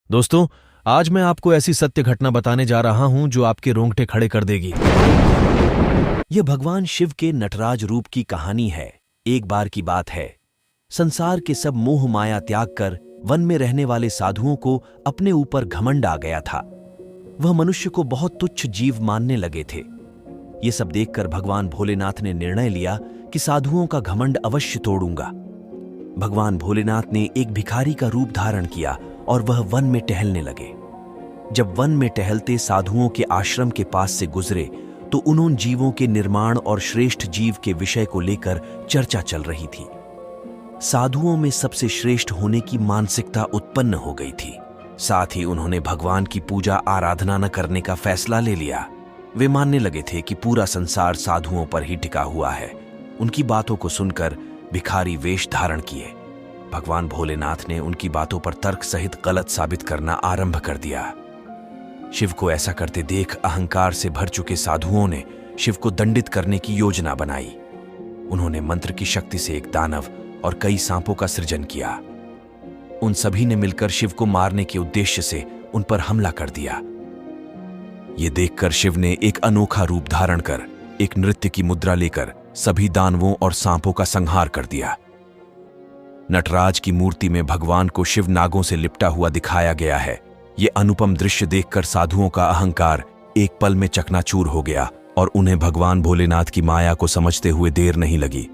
दोस्तों, आज मैं आपको ऐसी सत्य घटना बताने जा रहा हूं जो आपके रोंगटे खड़े कर देगी। यह भगवान शिव के नटराज रूप की कहानी है। एक बार की बात है, संसार के सब मोह माया त्याग कर वन में रहने वाले साधुओं को अपने ऊपर घमंड आ गया था। वह मनुष्य को बहुत तुच्छ जीव मानने लगे थे। ये सब देखकर भगवान भोलेनाथ ने निर्णय लिया कि साधुओं का घमंड अवश्य तोड़ूंगा। भगवान भोलेनाथ ने एक भिखारी का रूप धारण किया और वह वन में टहलने लगे। जब वन में टहलते साधुओं के आश्रम के पास से गुजरे तो उन जीवों के निर्माण और श्रेष्ठ जीव के विषय को लेकर चर्चा चल रही थी। साधुओं में सबसे श्रेष्ठ होने की मानसिकता उत्पन्न हो गई थी। साथ ही उन्होंने भगवान की पूजा आराधना न करने का फैसला ले लिया। वे मानने लगे थे कि पूरा संसार साधुओं पर ही टिका हुआ है। उनकी बातों को सुनकर भिखारी वेश धारण किए। भगवान भोलेनाथ ने उनकी बातों पर तर्क सहित गलत साबित करना आरंभ कर दिया। शिव को ऐसा करते देख अहंकार से भर चुके साधुओं ने शिव को दंडित करने की योजना बनाई। उन्होंने मंत्र की शक्ति से एक दानव और कई सांपों का सृजन किया। उन सभी ने मिलकर शिव को मारने के उद्देश्य से उन पर हमला कर दिया। ये देखकर शिव ने एक अनोखा रूप धारण कर एक नृत्य की मुद्रा लेकर सभी दानवों और सांपों का संहार कर दिया। नटराज की मूर्ति में भगवान को शिव नागों से लिपटा हुआ दिखाया गया है। ये अनुपम दृश्य देखकर साधुओं का अहंकार एक पल में चकनाचूर हो गया और उन्हें भगवान भोलेनाथ की माया को समझते हुए देर नहीं लगी।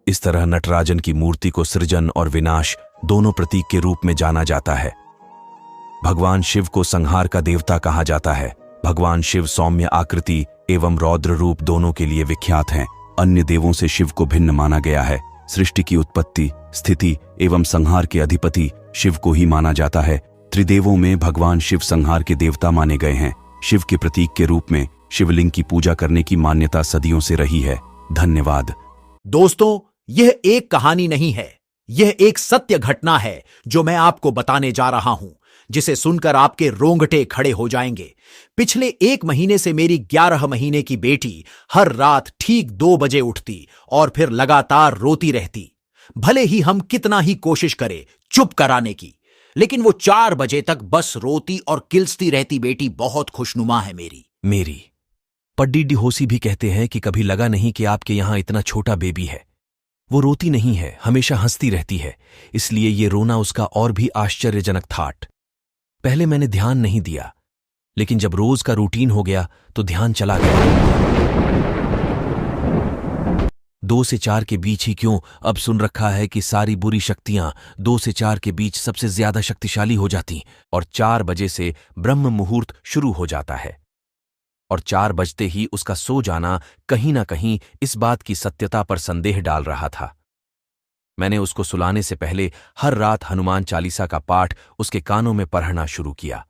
इस तरह नटराजन की मूर्ति को सृजन और विनाश दोनों प्रतीक के रूप में जाना जाता है। भगवान शिव को संहार का देवता कहा जाता है। भगवान शिव सौम्य आकृति एवं रौद्र रूप दोनों के लिए विख्यात हैं। अन्य देवों से शिव को भिन्न माना गया है। सृष्टि की उत्पत्ति, स्थिति एवं संहार के अधिपति शिव को ही माना जाता है। त्रिदेवों में भगवान शिव संहार के देवता माने गए हैं। शिव के प्रतीक के रूप में शिवलिंग की पूजा करने की मान्यता सदियों से रही है। धन्यवाद। दोस्तों, यह एक कहानी नहीं है, यह एक सत्य घटना है जो मैं आपको बताने जा रहा हूं, जिसे सुनकर आपके रोंगटे खड़े हो जाएंगे। पिछले 1 महीने से मेरी 11 महीने की बेटी हर रात ठीक 2 बजे उठती और फिर लगातार रोती रहती। भले ही हम कितना ही कोशिश करें चुप कराने की, लेकिन वो 4 बजे तक बस रोती और किलसती रहती। बेटी बहुत खुशनुमा है मेरी। पड्डी डिहोसी भी कहते हैं कि कभी लगा नहीं कि आपके यहां इतना छोटा बेबी है। वो रोती नहीं है, हमेशा हंसती रहती है, इसलिए ये रोना उसका और भी आश्चर्यजनक था। पहले मैंने ध्यान नहीं दिया, लेकिन जब रोज का रूटीन हो गया तो ध्यान चला गया। 2 से 4 के बीच ही क्यों, अब सुन रखा है कि सारी बुरी शक्तियां 2 से 4 के बीच सबसे ज्यादा शक्तिशाली हो जाती और 4 बजे से ब्रह्म मुहूर्त शुरू हो जाता है। और 4 बजते ही उसका सो जाना कहीं ना कहीं इस बात की सत्यता पर संदेह डाल रहा था। मैंने उसको सुलाने से पहले हर रात हनुमान चालीसा का पाठ उसके कानों में पढ़ना शुरू किया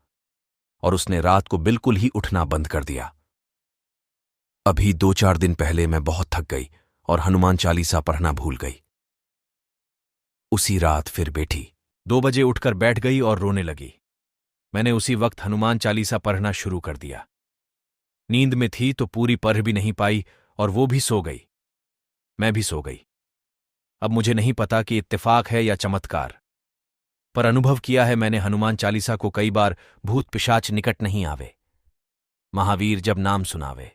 और उसने रात को बिल्कुल ही उठना बंद कर दिया। अभी 2-4 दिन पहले मैं बहुत थक गई और हनुमान चालीसा पढ़ना भूल गई। उसी रात फिर बेटी 2 बजे उठकर बैठ गई और रोने लगी। मैंने उसी वक्त हनुमान चालीसा पढ़ना शुरू कर दिया। नींद में थी तो पूरी पढ़ भी नहीं पाई और वो भी सो गई। मैं भी सो गई। अब मुझे नहीं पता कि इत्तेफाक है या चमत्कार, पर अनुभव किया है मैंने हनुमान चालीसा को कई बार भूत पिशाच निकट नहीं आवे। महावीर जब नाम सुनावे,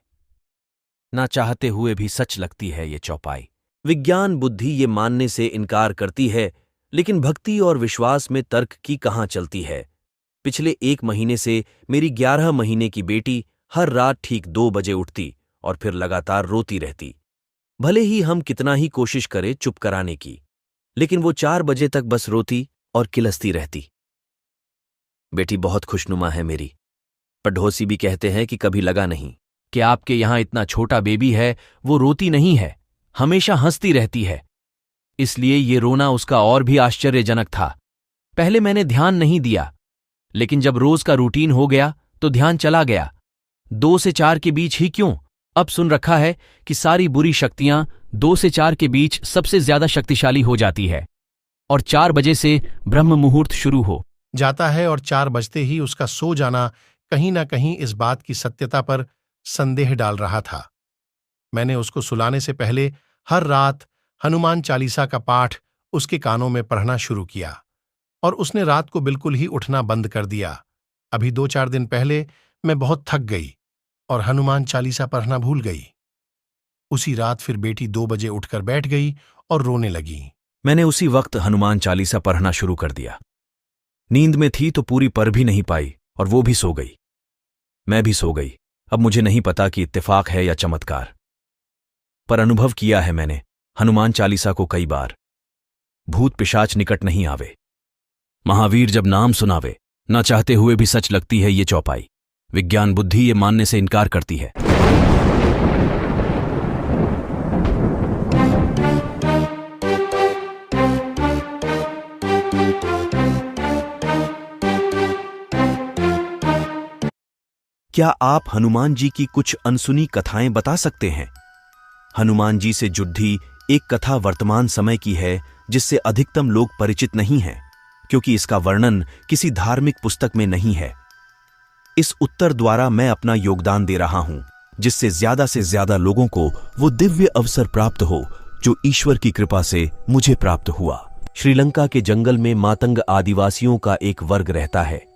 ना चाहते हुए भी सच लगती है ये चौपाई। विज्ञान बुद्धि ये मानने से इनकार करती है, लेकिन भक्ति और विश्वास में तर्क की कहाँ चलती है। पिछले 1 महीने से मेरी 11 महीने की बेटी हर रात ठीक 2 बजे उठती और फिर लगातार रोती रहती। भले ही हम कितना ही कोशिश करें चुप कराने की, लेकिन वो 4 बजे तक बस रोती और किलसती रहती। बेटी बहुत खुशनुमा है मेरी। पढ़ोसी भी कहते हैं कि कभी लगा नहीं कि आपके यहां इतना छोटा बेबी है। वो रोती नहीं है, हमेशा हंसती रहती है, इसलिए ये रोना उसका और भी आश्चर्यजनक था। पहले मैंने ध्यान नहीं दिया, लेकिन जब रोज का रूटीन हो गया तो ध्यान चला गया। 2 से 4 के बीच ही क्यों, अब सुन रखा है कि सारी बुरी शक्तियां 2 से 4 के बीच सबसे ज्यादा शक्तिशाली हो जाती है और 4 बजे से ब्रह्म मुहूर्त शुरू हो जाता है और 4 बजते ही उसका सो जाना कहीं ना कहीं इस बात की सत्यता पर संदेह डाल रहा था। मैंने उसको सुलाने से पहले हर रात हनुमान चालीसा का पाठ उसके कानों में पढ़ना शुरू किया और उसने रात को बिल्कुल ही उठना बंद कर दिया। अभी 2-4 दिन पहले मैं बहुत थक गई और हनुमान चालीसा पढ़ना भूल गई। उसी रात फिर बेटी 2 बजे उठकर बैठ गई और रोने लगी। मैंने उसी वक्त हनुमान चालीसा पढ़ना शुरू कर दिया। नींद में थी तो पूरी पढ़ भी नहीं पाई और वो भी सो गई। मैं भी सो गई। अब मुझे नहीं पता कि इत्तेफाक है या चमत्कार, पर अनुभव किया है मैंने हनुमान चालीसा को कई बार। भूत पिशाच निकट नहीं आवे, महावीर जब नाम सुनावे, न चाहते हुए भी सच लगती है ये चौपाई। विज्ञान बुद्धि ये मानने से इनकार करती है। क्या आप हनुमान जी की कुछ अनसुनी कथाएं बता सकते हैं? हनुमान जी से जुड़ी एक कथा वर्तमान समय की है जिससे अधिकतम लोग परिचित नहीं हैं, क्योंकि इसका वर्णन किसी धार्मिक पुस्तक में नहीं है। इस उत्तर द्वारा मैं अपना योगदान दे रहा हूं, जिससे ज्यादा लोगों को वो दिव्य अवसर प्राप्त हो जो ईश्वर की कृपा से मुझे प्राप्त हुआ। श्रीलंका के जंगल में मातंग आदिवासियों का एक वर्ग रहता है।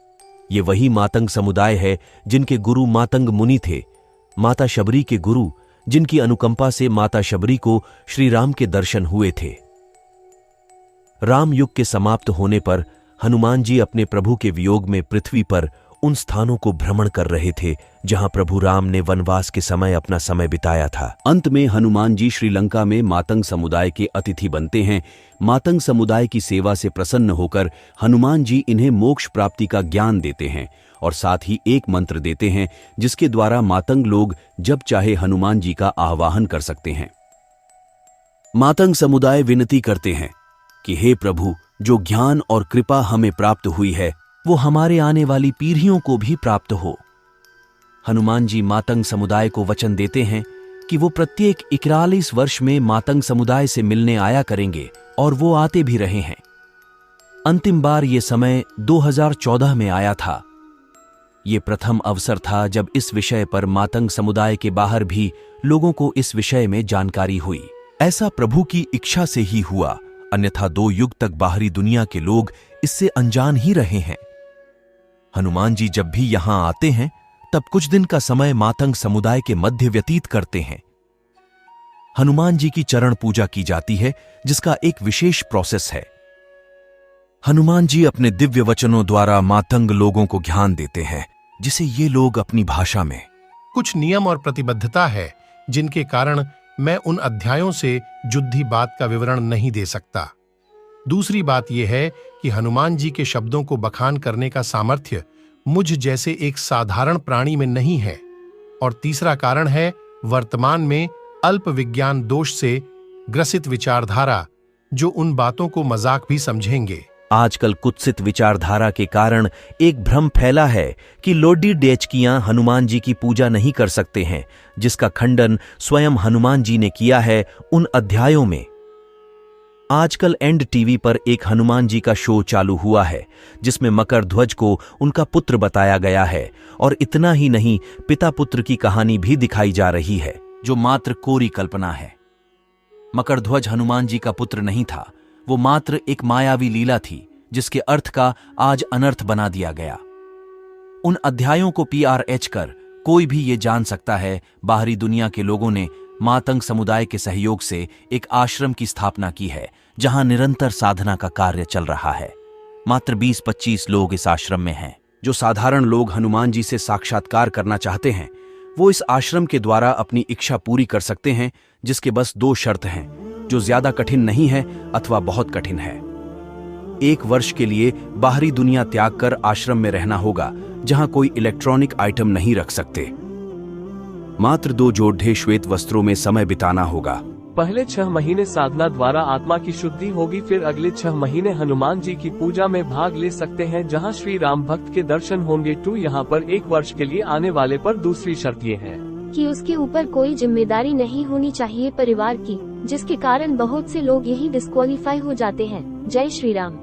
ये वही मातंग समुदाय है जिनके गुरु मातंग मुनि थे, माता शबरी के गुरु, जिनकी अनुकंपा से माता शबरी को श्री राम के दर्शन हुए थे। राम युग के समाप्त होने पर हनुमान जी अपने प्रभु के वियोग में पृथ्वी पर उन स्थानों को भ्रमण कर रहे थे जहां प्रभु राम ने वनवास के समय अपना समय बिताया था। अंत में हनुमान जी श्रीलंका में मातंग समुदाय के अतिथि बनते हैं। मातंग समुदाय की सेवा से प्रसन्न होकर हनुमान जी इन्हें मोक्ष प्राप्ति का ज्ञान देते हैं और साथ ही एक मंत्र देते हैं जिसके द्वारा मातंग लोग जब चाहे हनुमान जी का आवाहन कर सकते हैं। मातंग समुदाय विनती करते हैं कि हे प्रभु, जो ज्ञान और कृपा हमें प्राप्त हुई है वो हमारे आने वाली पीढ़ियों को भी प्राप्त हो। हनुमान जी मातंग समुदाय को वचन देते हैं कि वो प्रत्येक 41 वर्ष में मातंग समुदाय से मिलने आया करेंगे और वो आते भी रहे हैं। अंतिम बार ये समय 2014 में आया था। ये प्रथम अवसर था जब इस विषय पर मातंग समुदाय के बाहर भी लोगों को इस विषय में जानकारी हुई। ऐसा प्रभु की इच्छा से ही हुआ, अन्यथा 2 युग तक बाहरी दुनिया के लोग इससे अनजान ही रहे हैं। हनुमान जी जब भी यहां आते हैं तब कुछ दिन का समय मातंग समुदाय के मध्य व्यतीत करते हैं। हनुमान जी की चरण पूजा की जाती है जिसका एक विशेष प्रोसेस है। हनुमान जी अपने दिव्य वचनों द्वारा मातंग लोगों को ज्ञान देते हैं जिसे ये लोग अपनी भाषा में। कुछ नियम और प्रतिबद्धता है जिनके कारण मैं उन अध्यायों से जुड़ी बात का विवरण नहीं दे सकता। दूसरी बात यह है कि हनुमान जी के शब्दों को बखान करने का सामर्थ्य मुझ जैसे एक साधारण प्राणी में नहीं है। और तीसरा कारण है वर्तमान में अल्प विज्ञान दोष से ग्रसित विचारधारा, जो उन बातों को मजाक भी समझेंगे। आजकल कुत्सित विचारधारा के कारण एक भ्रम फैला है कि लोडी डेचकियां हनुमान जी की पूजा नहीं कर सकते हैं, जिसका खंडन स्वयं हनुमान जी ने किया है उन अध्यायों में। आजकल एंड टीवी पर एक हनुमान जी का शो चालू हुआ है जिसमें मकर ध्वज को उनका पुत्र बताया गया है, और इतना ही नहीं, पिता पुत्र की कहानी भी दिखाई जा रही है जो मात्र कोरी कल्पना है। मकर ध्वज हनुमान जी का पुत्र नहीं था, वो मात्र एक मायावी लीला थी जिसके अर्थ का आज अनर्थ बना दिया गया। उन अध्यायों को PRH कर कोई भी ये जान सकता है बाहरी दुनिया के लोगों ने मातंग समुदाय के सहयोग से एक आश्रम की स्थापना की है जहां निरंतर साधना का कार्य चल रहा है। मात्र 20-25 लोग इस आश्रम में हैं। जो साधारण लोग हनुमान जी से साक्षात्कार करना चाहते हैं वो इस आश्रम के द्वारा अपनी इच्छा पूरी कर सकते हैं, जिसके बस 2 शर्त हैं जो ज्यादा कठिन नहीं है अथवा बहुत कठिन है। 1 वर्ष के लिए बाहरी दुनिया त्याग कर आश्रम में रहना होगा जहां कोई इलेक्ट्रॉनिक आइटम नहीं रख सकते। मात्र 2 जोड़े श्वेत वस्त्रों में समय बिताना होगा। पहले 6 महीने साधना द्वारा आत्मा की शुद्धि होगी, फिर अगले 6 महीने हनुमान जी की पूजा में भाग ले सकते हैं जहां श्री राम भक्त के दर्शन होंगे। 2 यहाँ पर 1 वर्ष के लिए आने वाले पर दूसरी शर्त ये है कि उसके ऊपर कोई जिम्मेदारी नहीं होनी चाहिए परिवार की, जिसके कारण बहुत से लोग यही डिस्क्वालीफाई हो जाते हैं। जय श्री राम।